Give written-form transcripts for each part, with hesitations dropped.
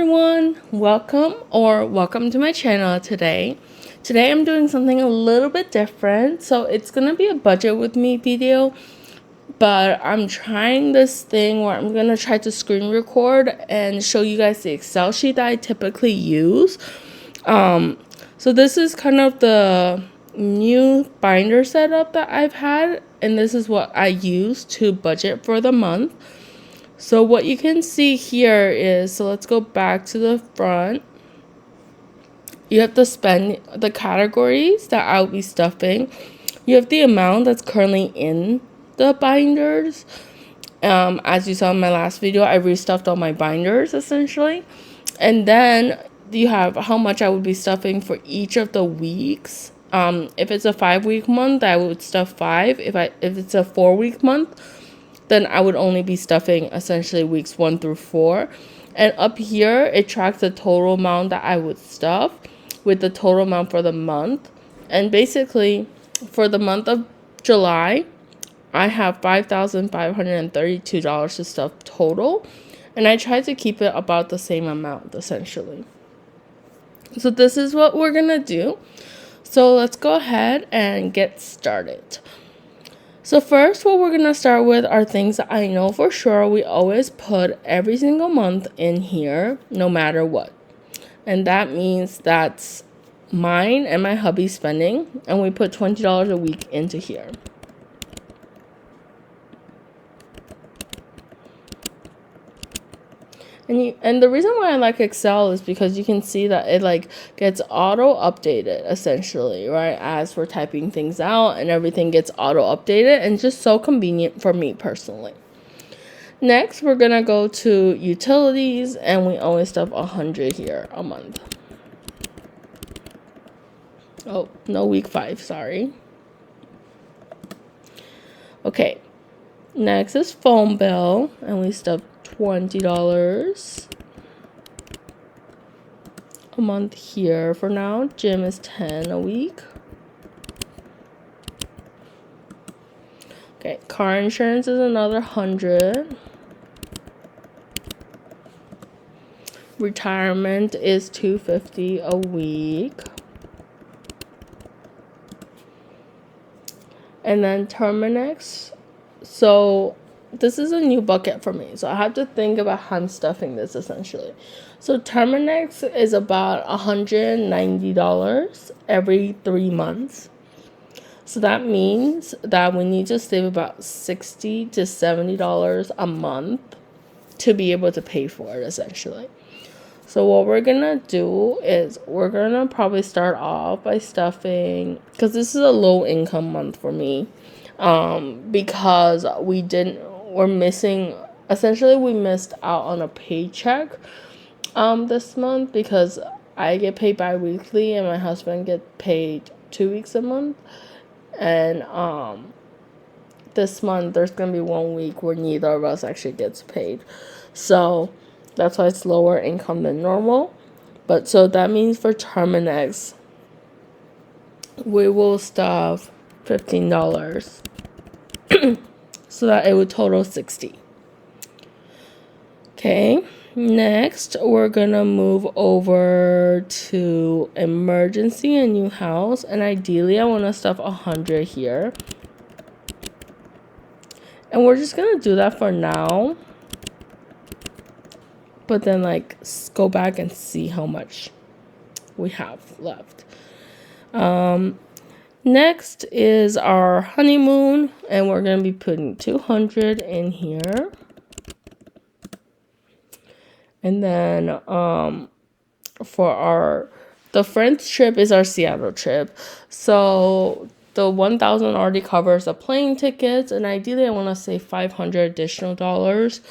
everyone, welcome to my channel today. Today I'm doing something a little bit different. So it's gonna be a budget with me video, but I'm trying this thing where I'm gonna try to screen record and show you guys the Excel sheet that I typically use. So this is kind of the new binder setup that I've had, and this is what I use to budget for the month. So what you can see here is, so let's go back to the front. You have to spend the categories that I'll be stuffing. You have the amount that's currently in the binders. As you saw in my last video, I restuffed all my binders essentially. And then you have how much I would be stuffing for each of the weeks. If it's a 5-week month, I would stuff 5. If it's a 4-week month, then I would only be stuffing essentially weeks 1 through 4. And up here, it tracks the total amount that I would stuff with the total amount for the month. And basically, for the month of July, I have $5,532 to stuff total. And I try to keep it about the same amount, essentially. So this is what we're going to do. So let's go ahead and get started. So first, what we're going to start with are things that I know for sure we always put every single month in here, no matter what. And that means that's mine and my hubby's spending, and we put $20 a week into here. And the reason why I like Excel is because you can see that it gets auto updated essentially, right? As we're typing things out, and everything gets auto updated, and it's just so convenient for me personally. Next, we're gonna go to utilities, and we always stuff 100 here a month. Oh, no, week 5, sorry. Okay, next is phone bill, and we stuff $20 a month here for now. Gym is $10 a week. Okay, car insurance is another $100. Retirement is $250 a week. And then Terminex. So this is a new bucket for me, so I have to think about how I'm stuffing this essentially. So Terminex is about $190 every 3 months. So that means that we need to save about $60 to $70 a month to be able to pay for it essentially. So what we're gonna do is we're gonna probably start off by stuffing, because this is a low income month for me, because we missed out on a paycheck this month, because I get paid bi-weekly and my husband gets paid 2 weeks a month. And this month there's gonna be 1 week where neither of us actually gets paid, so that's why it's lower income than normal. But so that means for Terminex, we will stuff $15 so that it would total $60. Okay, next we're gonna move over to emergency and new house, and ideally I want to stuff 100 here, and we're just gonna do that for now, but then go back and see how much we have left. Next is our honeymoon, and we're gonna be putting 200 in here. And then for the French trip is our Seattle trip. So the 1,000 already covers the plane tickets, and ideally I want to save $500 additional dollars,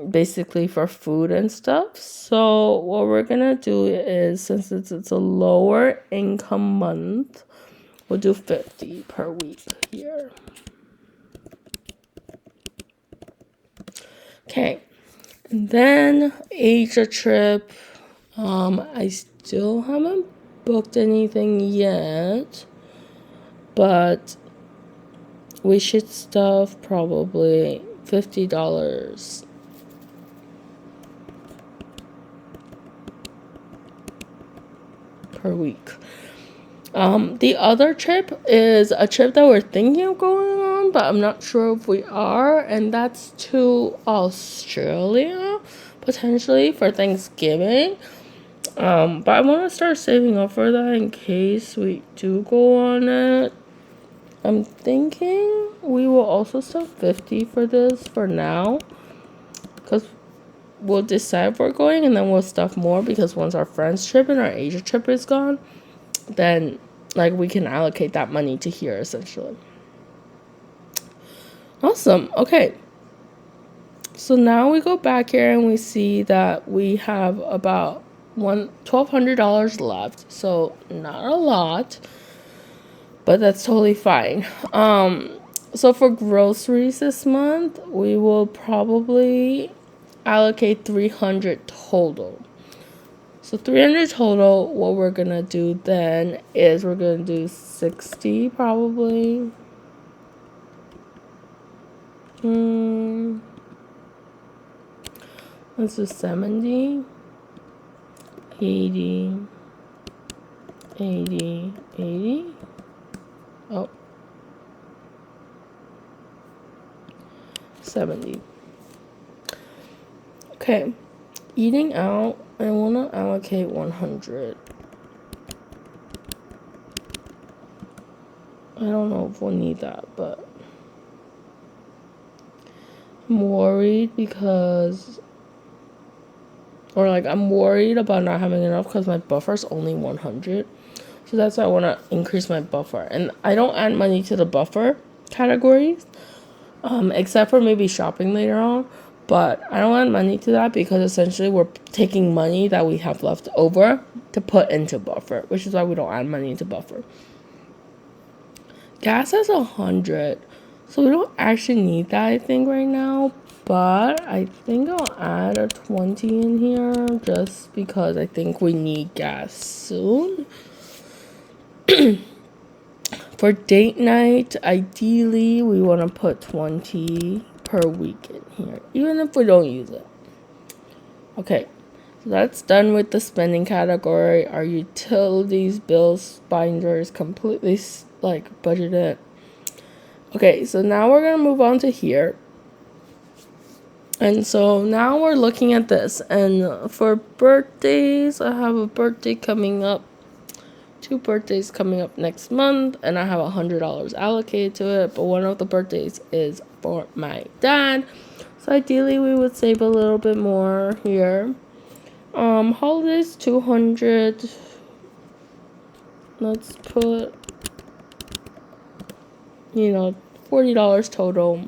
basically for food and stuff. So what we're gonna do is, since it's a lower income month, we'll do 50 per week here. Okay. And then Asia trip, I still haven't booked anything yet, but we should stuff probably $50 per week. The other trip is a trip that we're thinking of going on, but I'm not sure if we are, and that's to Australia, potentially for Thanksgiving. But I want to start saving up for that in case we do go on it. I'm thinking we will also stuff 50 for this for now, because we'll decide if we're going, and then we'll stuff more, because once our friends trip and our Asia trip is gone, then like we can allocate that money to here essentially. Awesome. Okay, so now we go back here and we see that we have about $1,200 left, so not a lot, but that's totally fine. So for groceries this month, we will probably allocate 300 total. So 300 total. What we're gonna do then is we're gonna do 60 probably. Let's do 70, 80, 80, 80. Oh, 70. Okay, eating out, I want to allocate 100. I don't know if we'll need that, but I'm worried because, or like I'm worried about not having enough because my buffer's only 100. So that's why I want to increase my buffer. And I don't add money to the buffer categories, except for maybe shopping later on. But I don't add money to that because essentially we're taking money that we have left over to put into buffer, which is why we don't add money into buffer. Gas has 100, so we don't actually need that, I think, right now. But I think I'll add a 20 in here just because I think we need gas soon. For date night, ideally, we want to put 20 per week in here, even if we don't use it. Okay, so that's done with the spending category. Our utilities, bills, binder is completely like budgeted. Okay, so now we're gonna move on to here. And so now we're looking at this. And for birthdays, I have a birthday coming up. 2 birthdays coming up next month, and I have $100 allocated to it, but one of the birthdays is for my dad, so ideally we would save a little bit more here. Holidays, 200. Let's put, $40 total.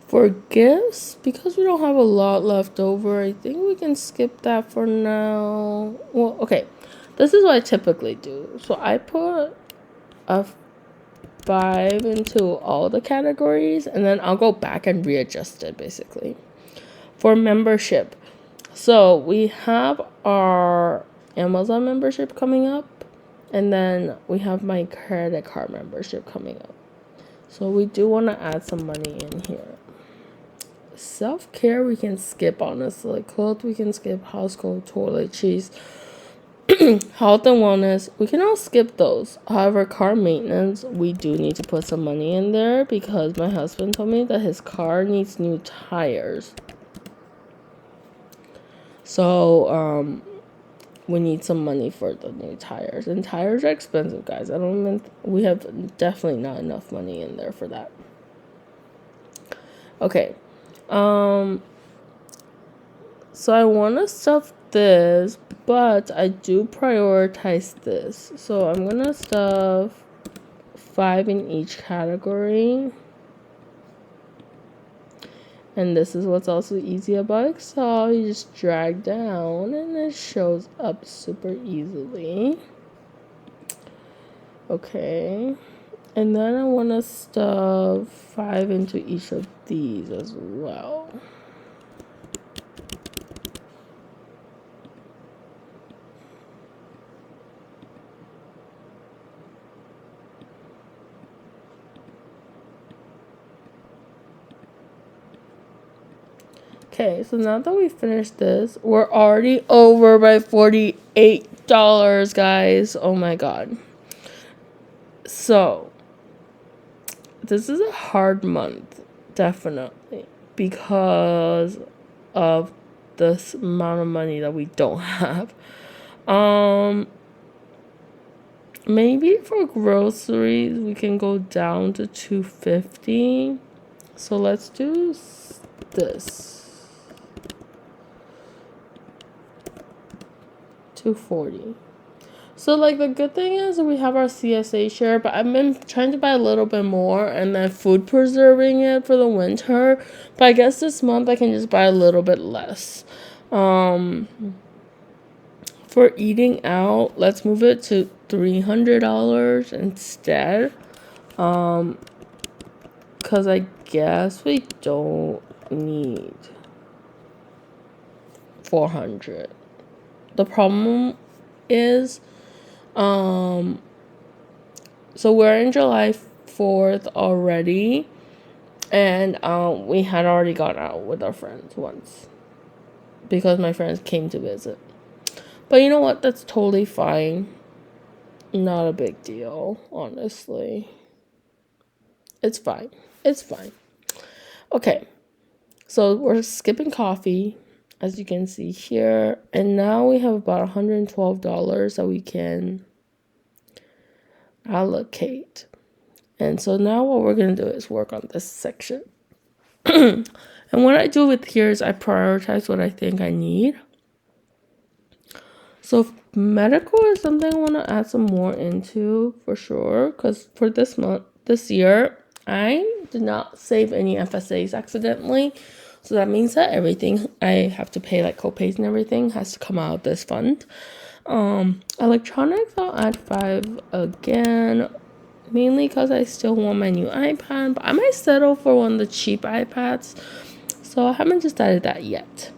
For gifts, because we don't have a lot left over, I think we can skip that for now. Well, okay, this is what I typically do. So I put a 5 into all the categories, and then I'll go back and readjust it, basically. For membership, so we have our Amazon membership coming up, and then we have my credit card membership coming up. So we do want to add some money in here. Self-care we can skip, honestly. Clothes we can skip. Household, toiletries, health and wellness, we can all skip those. However, car maintenance, we do need to put some money in there because my husband told me that his car needs new tires. So we need some money for the new tires, and tires are expensive, guys. We have definitely not enough money in there for that. Okay. So I want to stuff this, but I do prioritize this. So I'm going to stuff 5 in each category. And this is what's also easy about Excel. You just drag down and it shows up super easily. Okay. And then I want to stuff 5 into each of these as well. Okay, so now that we finished this, we're already over by $48. $8, guys. Oh my god. So this is a hard month, definitely, because of this amount of money that we don't have. Maybe for groceries we can go down to $2.50. So let's do this. $2.40. So, like, the good thing is we have our CSA share, but I've been trying to buy a little bit more and then food preserving it for the winter. But I guess this month I can just buy a little bit less. For eating out, let's move it to $300 instead. Because I guess we don't need $400. The problem is, so we're in July 4th already, and we had already gone out with our friends once because my friends came to visit. But you know what? That's totally fine. Not a big deal, honestly. It's fine. It's fine. Okay, so we're skipping coffee, as you can see here, and now we have about $112 that we can allocate. And so now what we're going to do is work on this section. And what I do with here is I prioritize what I think I need. So medical is something I want to add some more into for sure, because for this year, I did not save any FSAs accidentally. So that means that everything I have to pay, like copays and everything, has to come out of this fund. Electronics, I'll add 5 again, mainly because I still want my new iPad, but I might settle for one of the cheap iPads. So I haven't decided that yet.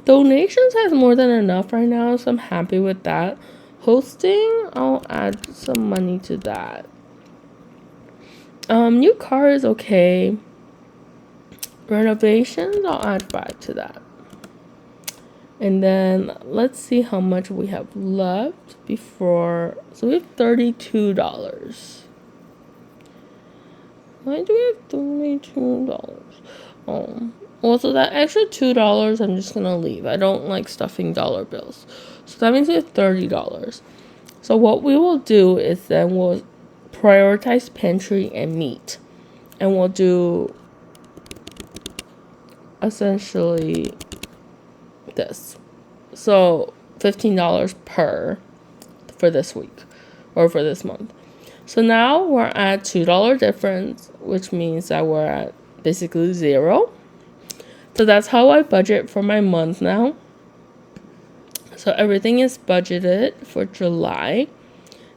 Donations has more than enough right now, so I'm happy with that. Hosting, I'll add some money to that. New car is okay. Renovations, I'll add 5 to that. And then let's see how much we have left before. So we have $32. Why do we have $32? Well, so that extra $2 I'm just gonna leave. I don't like stuffing dollar bills. So that means we have $30. So what we will do is then we'll prioritize pantry and meat. And we'll do essentially this. So $15 per for this week or for this month. So now we're at $2 difference, which means that we're at basically 0. So that's how I budget for my month now. So everything is budgeted for July.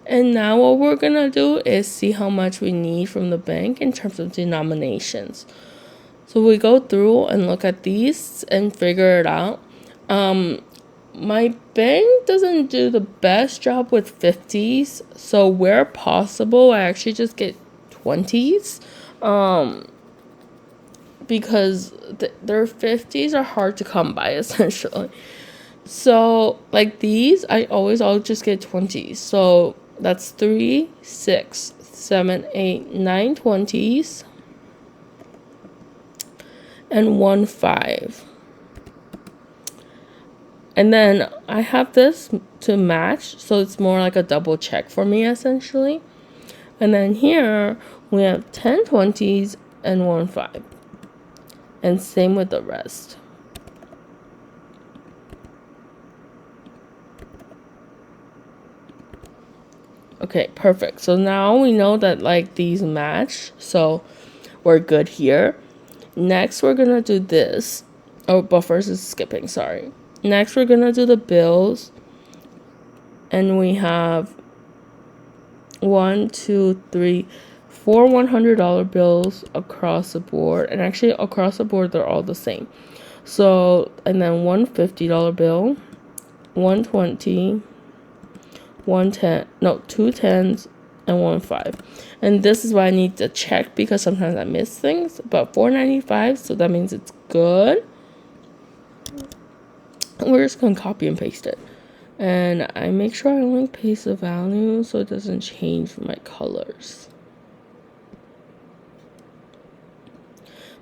And now what we're going to do is see how much we need from the bank in terms of denominations. So we go through and look at these and figure it out. My bank doesn't do the best job with 50s. So where possible, I actually just get 20s. Because their 50s are hard to come by, essentially. So, like these, I'll just get 20s. So, that's 3, 6, 7, 8, 9 20s. And 1 5. And then I have this to match. So, it's more like a double check for me, essentially. And then here, we have 10 20s and 1 5. And same with the rest. Okay, perfect. So now we know that like these match. So we're good here. Next, we're going to do this. Oh, but first is skipping, sorry. Next, we're going to do the bills. And we have 1, 2, 3, 4 $100 bills across the board. And actually, across the board, they're all the same. So, and then one $50 bill, 120, 110, no, 2 10s, and 1 5. And this is why I need to check because sometimes I miss things. But $4.95, so that means it's good. We're just going to copy and paste it. And I make sure I only paste the value so it doesn't change my colors.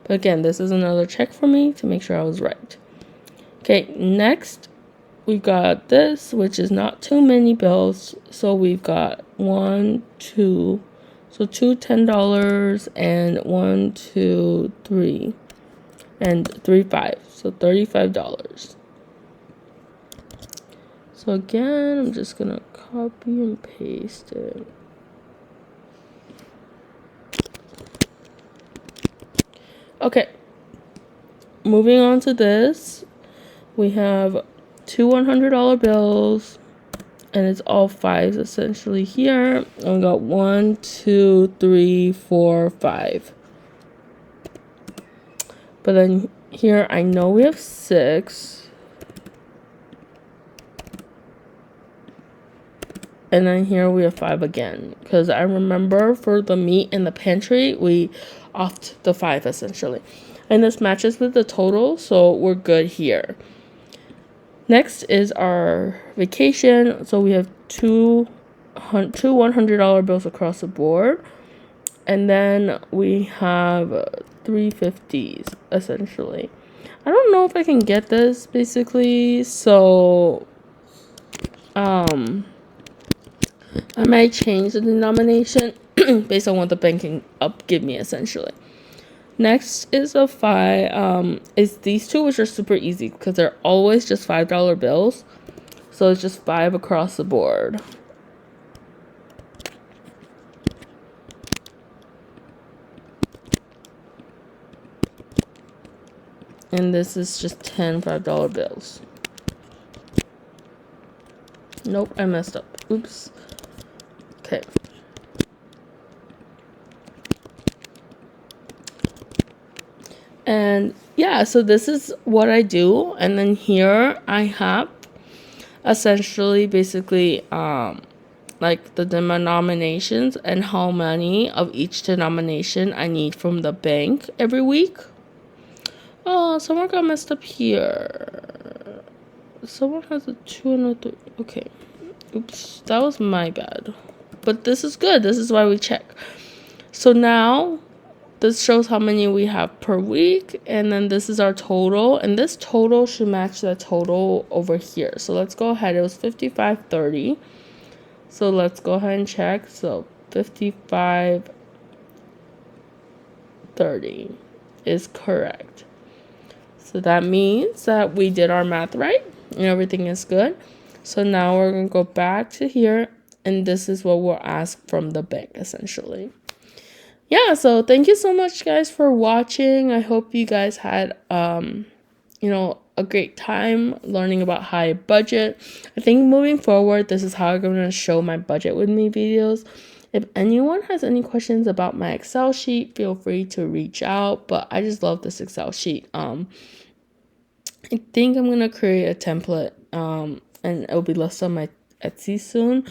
But again, this is another check for me to make sure I was right. Okay, next we've got this, which is not too many bills. So we've got $1, $2, so two $10 and 1, 2, 3, and 3, 5, so $35. So again, I'm just gonna copy and paste it. Okay, moving on to this, we have two $100 bills, and it's all fives essentially here. And we got 1, 2, 3, 4, 5. But then here, I know we have 6. And then here we have 5 again. Because I remember for the meat in the pantry, we offed the 5 essentially. And this matches with the total, so we're good here. Next is our vacation. So we have two $100 bills across the board. And then we have 350s essentially. I don't know if I can get this basically. So I might change the denomination based on what the bank can give me essentially. Next is a 5. Is these two, which are super easy because they're always just $5 bills. So it's just 5 across the board. And this is just 10 $5 bills. Nope, I messed up. Oops. Okay. And yeah, so this is what I do. And then here I have essentially basically like the denominations and how many of each denomination I need from the bank every week. Oh, someone got messed up here. Someone has a 2 and a 3. Okay. Oops, that was my bad. But this is good. This is why we check. So now this shows how many we have per week, and then this is our total, and this total should match the total over here. So let's go ahead. It was 55.30. So let's go ahead and check. So 55.30 is correct. So that means that we did our math right and everything is good. So now we're going to go back to here, and this is what we'll ask from the bank essentially. Yeah, so thank you so much guys for watching. I hope you guys had a great time learning about how I budget. I think moving forward, this is how I'm going to show my budget with me videos. If anyone has any questions about my Excel sheet, feel free to reach out. But I just love this Excel sheet. I think I'm going to create a template and it'll be listed on my Etsy soon.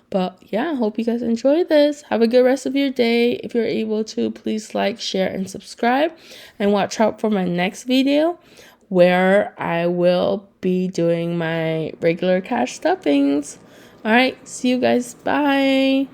But yeah, I hope you guys enjoy this. Have a good rest of your day. If you're able to, please like, share, and subscribe. And watch out for my next video where I will be doing my regular cash stuffings. All right, see you guys. Bye.